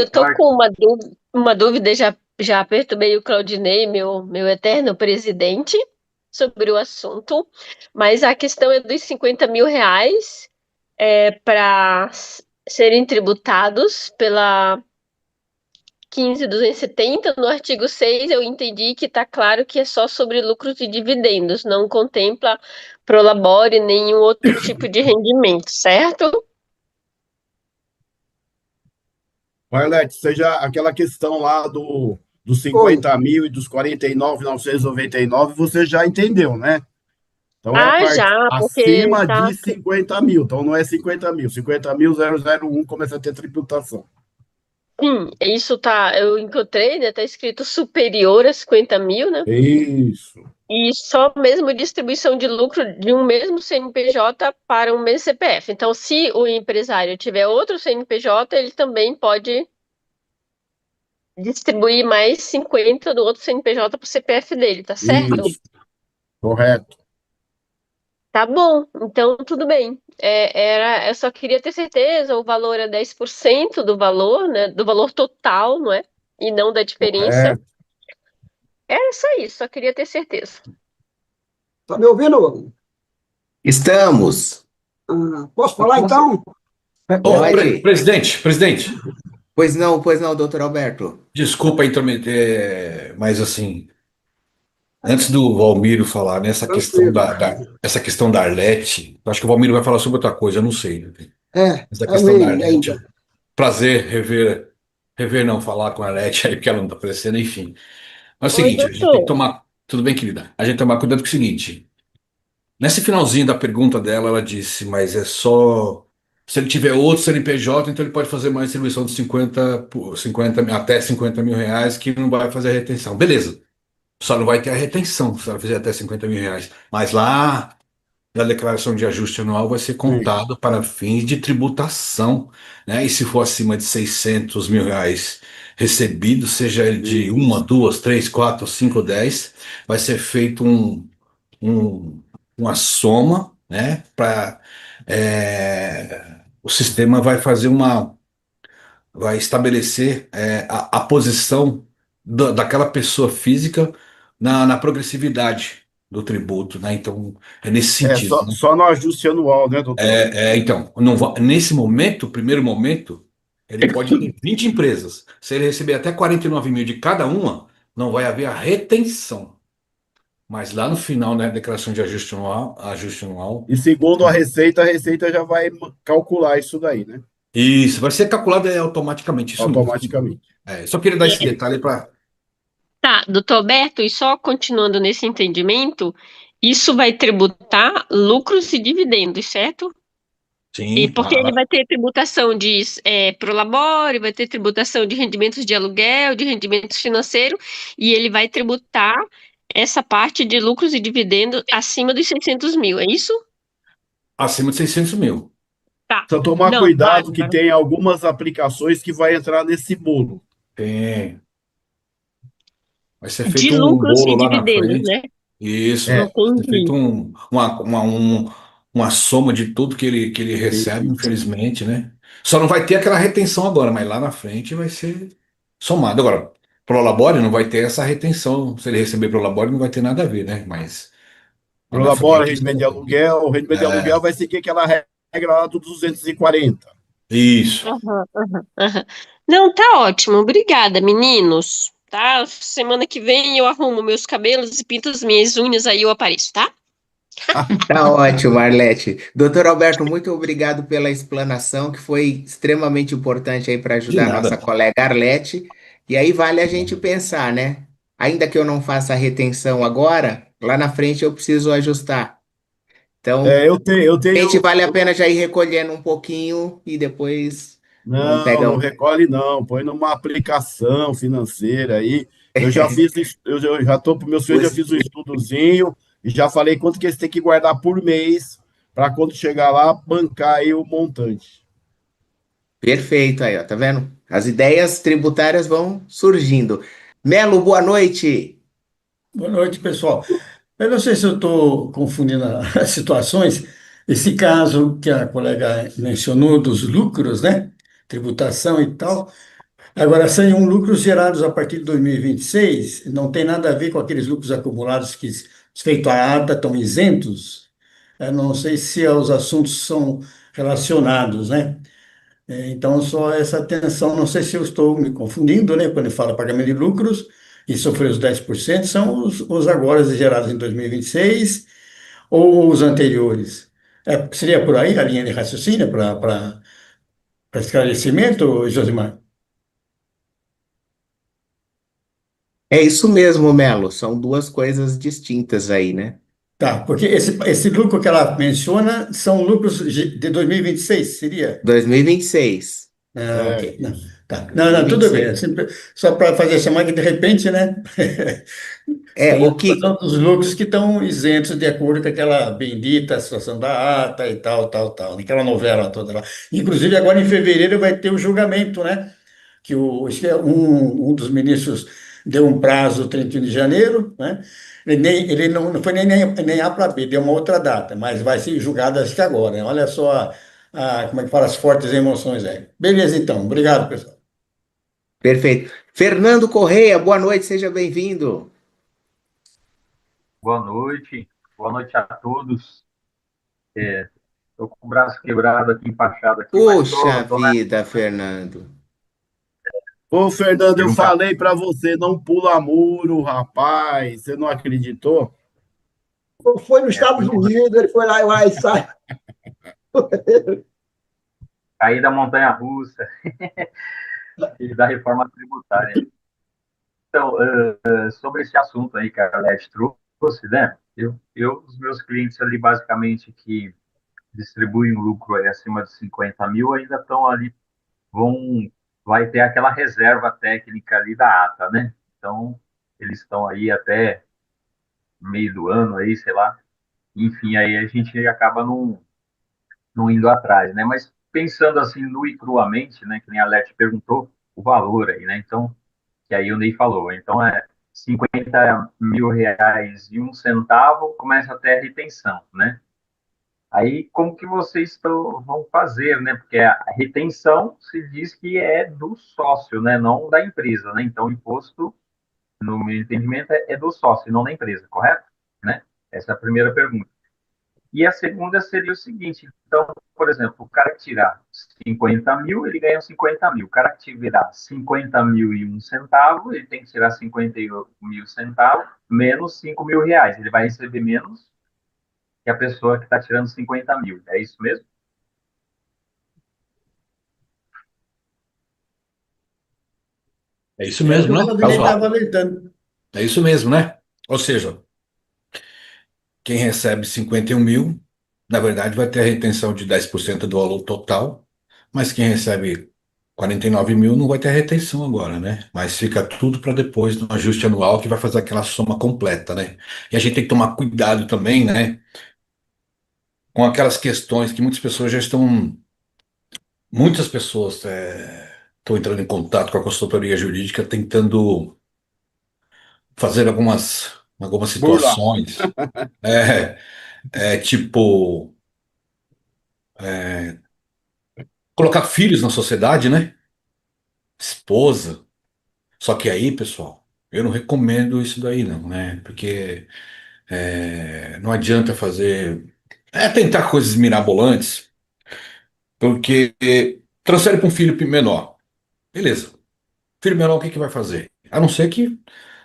Eu tô com uma dúvida, já perturbei o Claudinei, meu eterno presidente, sobre o assunto, mas a questão é dos R$ 50.000 para serem tributados pela 15.270 no artigo 6. Eu entendi que está claro que é só sobre lucros e dividendos, não contempla prolabore nenhum outro tipo de rendimento, certo? Marlete, seja aquela questão lá dos Oi. 50 mil e dos 49.999, você já entendeu, né? Então é a Ah, parte já, porque acima tá. de 50 mil. Então não é 50 mil. 50.001 começa a ter tributação. Sim, isso tá. Eu encontrei, né? Tá escrito superior a 50.000, né? Isso. E só mesmo distribuição de lucro de um mesmo CNPJ para um mesmo CPF. Então, se o empresário tiver outro CNPJ, ele também pode distribuir mais 50 do outro CNPJ para o CPF dele, tá certo? Isso. Correto. Tá bom, então tudo bem. Eu só queria ter certeza, o valor é 10% do valor, né? Do valor total, não é? E não da diferença. Correto. Era só isso, só queria ter certeza. Tá me ouvindo? Estamos. Posso falar então? Pode. Presidente, Pois não, doutor Alberto. desculpa intrometer, mas assim, antes do Valmiro falar nessa questão Tranquilo. essa questão da Arlete, eu acho que o Valmiro vai falar sobre outra coisa, eu não sei, né? Essa questão da Amém ainda. Arlete, prazer rever não, falar com a Arlete aí, porque ela não tá aparecendo, enfim. Mas é o Oi, seguinte, a gente tem que doutor. tomar, tudo bem, querida? A gente tem que tomar cuidado com o seguinte, nesse finalzinho da pergunta dela, ela disse, mas é só. Se ele tiver outro CNPJ, então ele pode fazer uma distribuição de 50 até 50 mil reais, que não vai fazer a retenção. Beleza. Só não vai ter a retenção se ela fizer até 50 mil reais. Mas lá na declaração de ajuste anual vai ser Sim. contado para fins de tributação, né? E se for acima de 600 mil reais recebidos, seja ele de uma, Isso. duas, três, quatro, cinco, 10, vai ser feito um- uma soma, né? Para o sistema vai fazer vai estabelecer a posição daquela pessoa física na progressividade do tributo, né? Então é nesse É sentido, só, né? só no ajuste anual, né, doutor? Então, não nesse momento, primeiro momento, ele pode ter 20 empresas. Se ele receber até 49 mil de cada uma, não vai haver a retenção. Mas lá no final, né, declaração de ajuste anual, E segundo a Receita já vai calcular isso daí, né? isso vai ser calculado automaticamente, isso mesmo. Automaticamente. Só queria dar esse detalhe para. Tá, doutor Alberto, e só continuando nesse entendimento, isso vai tributar lucros e dividendos, certo? E Sim, porque ele vai ter tributação de prolabore, vai ter tributação de rendimentos de aluguel, de rendimentos financeiros, e ele vai tributar essa parte de lucros e dividendos acima dos 600.000, é isso? acima de 600 mil. Tá. Só tomar Não, cuidado que bárbaro. tem algumas aplicações que vai entrar nesse bolo. Tem. Vai ser De feito um lucros bolo e lá na dividendos, frente. né? Isso. É, Vai ser feito Entendi. uma soma de tudo que ele recebe, isso. infelizmente, né? Só não vai ter aquela retenção agora, mas lá na frente vai ser somado. Agora, Prolabore não vai ter essa retenção. Se ele receber Prolabore, não vai ter nada a ver, né? Mas lá na Prolabora, frente. rendimento de aluguel. O rendimento de aluguel É, vai seguir aquela regra lá do 240. isso. Aham, aham, aham. Não, tá ótimo. Obrigada, meninos. Tá? Semana que vem eu arrumo meus cabelos e pinto as minhas unhas, aí eu apareço, tá? Tá ótimo, Arlete. Doutor Alberto, muito obrigado pela explanação, que foi extremamente importante aí para De ajudar a nossa nada. colega Arlete. E aí vale a gente pensar, né? Ainda que eu não faça a retenção agora, lá na frente eu preciso ajustar. Então, Eu a gente tenho. vale a pena já ir recolhendo um pouquinho e depois vamos Não, pegar não um. recolhe, não. Põe numa aplicação financeira aí. Eu já estou para meus filhos, já Os- fiz um estudozinho e já falei quanto que eles têm que guardar por mês para quando chegar lá bancar aí o montante. Perfeito aí, ó, tá vendo? As ideias tributárias vão surgindo. Melo, boa noite. Boa noite, pessoal. Eu não sei se eu estou confundindo as situações. Esse caso que a colega mencionou dos lucros, né? Tributação e tal. Agora, são lucros gerados a partir de 2026, não tem nada a ver com aqueles lucros acumulados que, feito a ata, estão isentos. Eu não sei se os assuntos são relacionados, né? Então, só essa atenção, não sei se eu estou me confundindo, né? Quando eu falo pagamento de lucros e sofrer os 10%, são os agora gerados em 2026 ou os anteriores. Seria por aí a linha de raciocínio para esclarecimento, Josimar? É isso mesmo, Melo. São duas coisas distintas aí, né? Tá, porque esse lucro que ela menciona são lucros de 2026, seria? 2026. Ah, É, ok. Não, isso. tá. Não, tudo bem. 2026. Só para fazer essa que de repente, né? É, Tem a o que situação dos lucros que estão isentos de acordo com aquela bendita situação da ata e tal, aquela novela toda lá. Inclusive, agora em fevereiro vai ter o julgamento, né? Que acho que um dos ministros deu um prazo 31 de janeiro, né? Ele não foi nem A para B, deu uma outra data, mas vai ser julgado acho que agora, né? Olha só como é que fala, as fortes emoções aí. Beleza, então. Obrigado, pessoal. Perfeito. Fernando Correia, boa noite, seja bem-vindo. Boa noite a todos. Estou com o braço quebrado aqui, empachado aqui, mas Puxa tô na. vida, Fernando. Ô, Fernando, eu Tive um café. falei para você, não pula muro, rapaz. Você não acreditou? Foi nos Estados Fui Unidos, ele foi lá e vai, sai. caí da montanha-russa e da reforma tributária. Então, sobre esse assunto aí que a Arlete trouxe, né? Os meus clientes ali, basicamente, que distribuem o lucro aí acima de 50 mil, ainda estão ali, vai ter aquela reserva técnica ali da ata, né? Então, eles estão aí até meio do ano aí, sei lá. Enfim, aí a gente acaba não indo atrás, né? Mas pensando assim, nu e cruamente, né? Que nem a Leti perguntou, o valor aí, né? Então, que aí o Ney falou. Então, 50 mil reais e um centavo, começa a ter a retenção, né? Aí, como que vocês vão fazer, né? Porque a retenção se diz que é do sócio, né? Não da empresa, né? Então, o imposto, no meu entendimento, é do sócio, não da empresa, correto? Né? Essa é a primeira pergunta. E a segunda seria o seguinte: então, por exemplo, o cara que tirar 50 mil, ele ganha 50 mil. O cara que tirar 50 mil e um centavo, ele tem que tirar 51 mil centavos, menos 5 mil reais. Ele vai receber menos que a pessoa que está tirando 50 mil. É isso mesmo? É isso É o que mesmo, o né, Valdinei pessoal? estava alertando. É isso mesmo, né? Ou seja, quem recebe 51 mil, na verdade, vai ter a retenção de 10% do valor total, mas quem recebe 49 mil não vai ter a retenção agora, né? Mas fica tudo para depois, no ajuste anual, que vai fazer aquela soma completa, né? E a gente tem que tomar cuidado também, né? Com aquelas questões que muitas pessoas estão entrando em contato com a consultoria jurídica tentando fazer algumas Burlar. situações, é, tipo, colocar filhos na sociedade, né? Esposa. Só que aí, pessoal, eu não recomendo isso daí, não, né? Porque não adianta tentar coisas mirabolantes, porque transfere para um filho menor. Beleza. Filho menor, o que que vai fazer? A não ser que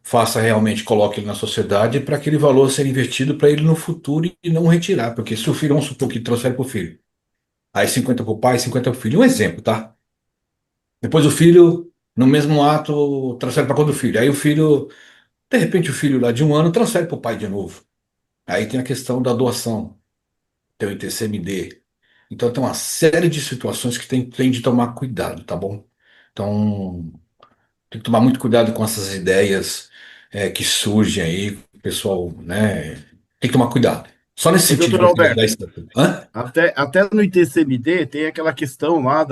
faça realmente, coloque ele na sociedade para aquele valor ser investido para ele no futuro e não retirar. Porque se o filho, vamos supor que transfere para o filho, aí 50 para o pai, 50 para o filho. Um exemplo, tá? Depois o filho, no mesmo ato, transfere para quando o filho. Aí o filho, de repente, o filho lá de 1 ano transfere para o pai de novo. Aí tem a questão da doação, tem o ITCMD. Então tem uma série de situações que tem de tomar cuidado, tá bom? Então tem que tomar muito cuidado com essas ideias que surgem aí, o pessoal, né? Tem que tomar cuidado. Só nesse Ô, sentido doutor de você dar Alberto, isso. Hã? até no ITCMD tem aquela questão lá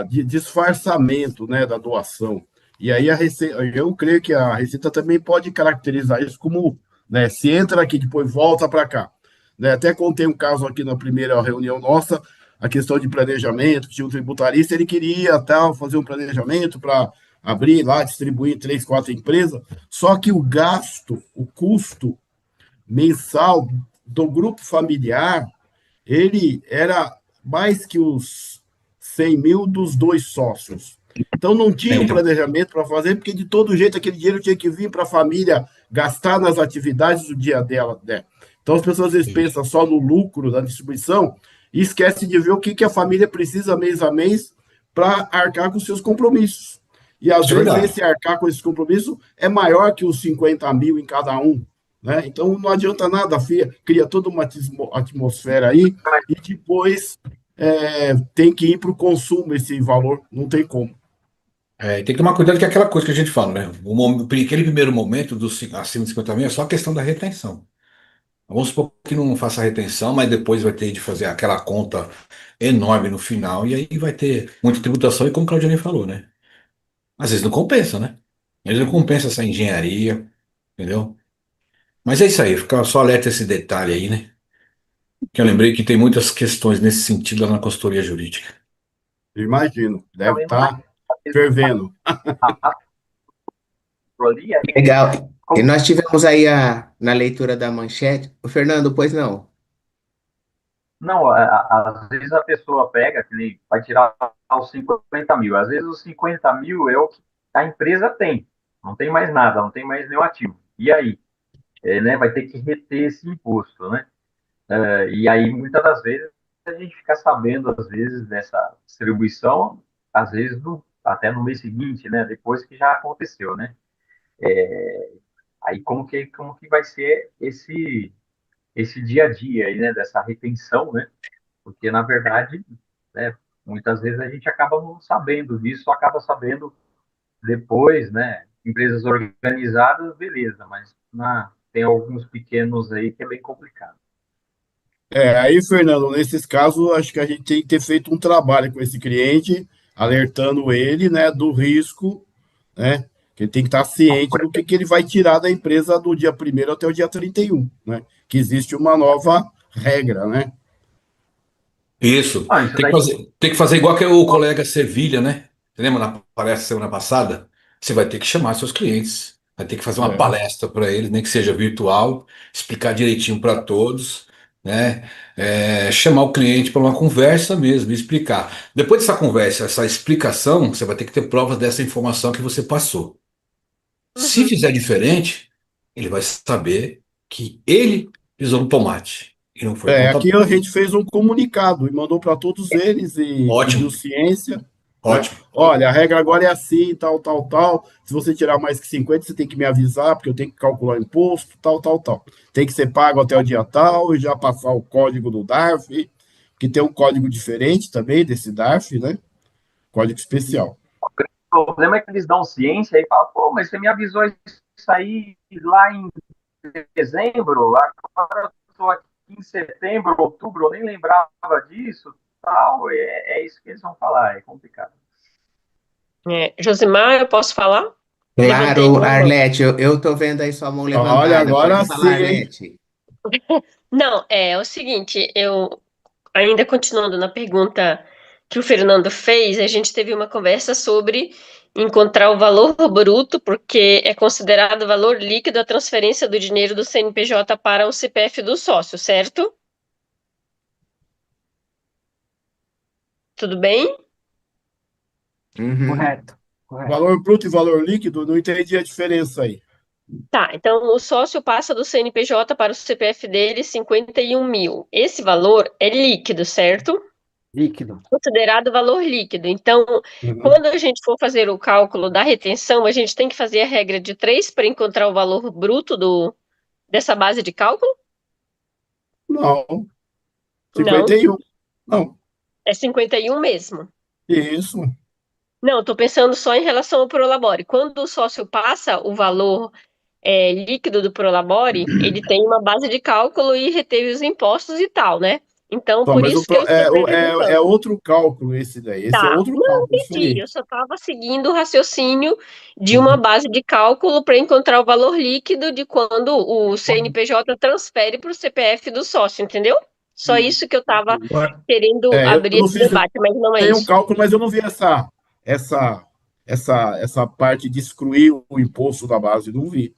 de disfarçamento, né, da doação. E aí eu creio que a Receita também pode caracterizar isso como, né, se entra aqui, depois volta para cá. Né, até contei um caso aqui na primeira reunião nossa, a questão de planejamento, tinha um tributarista, ele queria tal, fazer um planejamento para abrir lá, distribuir em 3, 4 empresas, só que o gasto, o custo mensal do grupo familiar, ele era mais que os 100 mil dos 2 sócios. Então, não tinha um planejamento para fazer, porque de todo jeito aquele dinheiro tinha que vir para a família gastar nas atividades do dia dela, né? Então, as pessoas às vezes pensam só no lucro da distribuição e esquecem de ver o que a família precisa mês a mês para arcar com seus compromissos. E às vezes esse arcar com esse compromisso é maior que os 50 mil em cada um, né? Então, não adianta nada, cria toda uma atmosfera aí e depois tem que ir para o consumo esse valor, não tem como. Tem que tomar cuidado que é aquela coisa que a gente fala, né? Aquele primeiro momento acima de 50 mil é só a questão da retenção. Vamos supor que não faça a retenção, mas depois vai ter de fazer aquela conta enorme no final, e aí vai ter muita tributação, e como o Claudinei falou, né? Às vezes não compensa, né? Às vezes não compensa essa engenharia, entendeu? Mas é isso aí, fica só alerta esse detalhe aí, né? Que eu lembrei que tem muitas questões nesse sentido lá na consultoria jurídica. Imagino, deve estar fervendo. Legal. E nós tivemos aí na leitura da manchete. O Fernando, pois não? Não, às vezes a pessoa pega, que nem vai tirar os 50 mil. Às vezes os 50 mil é o que a empresa tem. Não tem mais nada, não tem mais nenhum ativo. E aí? Né, vai ter que reter esse imposto, né? E aí, muitas das vezes, a gente fica sabendo, às vezes, dessa distribuição, às vezes, até no mês seguinte, né? Depois que já aconteceu, né? Aí, como que vai ser esse dia a dia aí, né? Dessa retenção, né? Porque, na verdade, né, muitas vezes a gente acaba não sabendo disso, só acaba sabendo depois, né? Empresas organizadas, beleza, mas tem alguns pequenos aí que é bem complicado. Aí, Fernando, nesses casos, acho que a gente tem que ter feito um trabalho com esse cliente, alertando ele, né, do risco, né, que ele tem que estar ciente do que ele vai tirar da empresa do dia 1º até o dia 31, né, que existe uma nova regra, né. Isso. Isso Tem que fazer igual que o colega Sevilha, né? Você lembra na palestra semana passada? Você vai ter que chamar seus clientes, vai ter que fazer uma palestra para eles, nem que seja virtual, explicar direitinho para todos, né? Chamar o cliente para uma conversa mesmo, e explicar. Depois dessa conversa, essa explicação, você vai ter que ter provas dessa informação que você passou. Se fizer diferente, ele vai saber que ele pisou no tomate e não foi o Aqui contador. a gente fez um comunicado e mandou para todos eles e Ótimo. pediu ciência. Ótimo. Olha, a regra agora é assim, tal, tal, tal. Se você tirar mais que 50, você tem que me avisar, porque eu tenho que calcular o imposto, tal, tal, tal. Tem que ser pago até o dia tal e já passar o código do DARF, que tem um código diferente também desse DARF, né? Código especial. O problema é que eles dão ciência e falam, pô, mas você me avisou isso aí lá em dezembro, agora eu estou aqui em setembro, outubro, eu nem lembrava disso, tal, é isso que eles vão falar, é complicado. Josimar, eu posso falar? Claro, Arlete, eu estou vendo aí sua mão levantada. Olha, agora pode falar, sim. Arlete. Não, é o seguinte, eu ainda continuando na pergunta que o Fernando fez, a gente teve uma conversa sobre encontrar o valor bruto, porque é considerado valor líquido a transferência do dinheiro do CNPJ para o CPF do sócio, certo? Tudo bem? Correto. Valor bruto e valor líquido, não entendi a diferença aí. Tá, então o sócio passa do CNPJ para o CPF dele 51 mil. Esse valor é líquido, certo? Líquido. Considerado valor líquido. Então, quando a gente for fazer o cálculo da retenção, a gente tem que fazer a regra de 3 para encontrar o valor bruto dessa base de cálculo? Não. 51. Não. É 51 mesmo. Isso. Não, estou pensando só em relação ao Prolabore. Quando o sócio passa o valor líquido do Prolabore, ele tem uma base de cálculo e reteve os impostos e tal, né? Então, por Mas isso que eu estou é outro cálculo esse daí. Esse é outro cálculo. Entendi. Eu só estava seguindo o raciocínio de uma base de cálculo para encontrar o valor líquido de quando o CNPJ transfere para o CPF do sócio, entendeu? Só isso que eu estava Agora, querendo Eu abrir não esse fiz debate, mas não é nenhum isso. cálculo, mas eu não vi essa parte de excluir o imposto da base, não vi.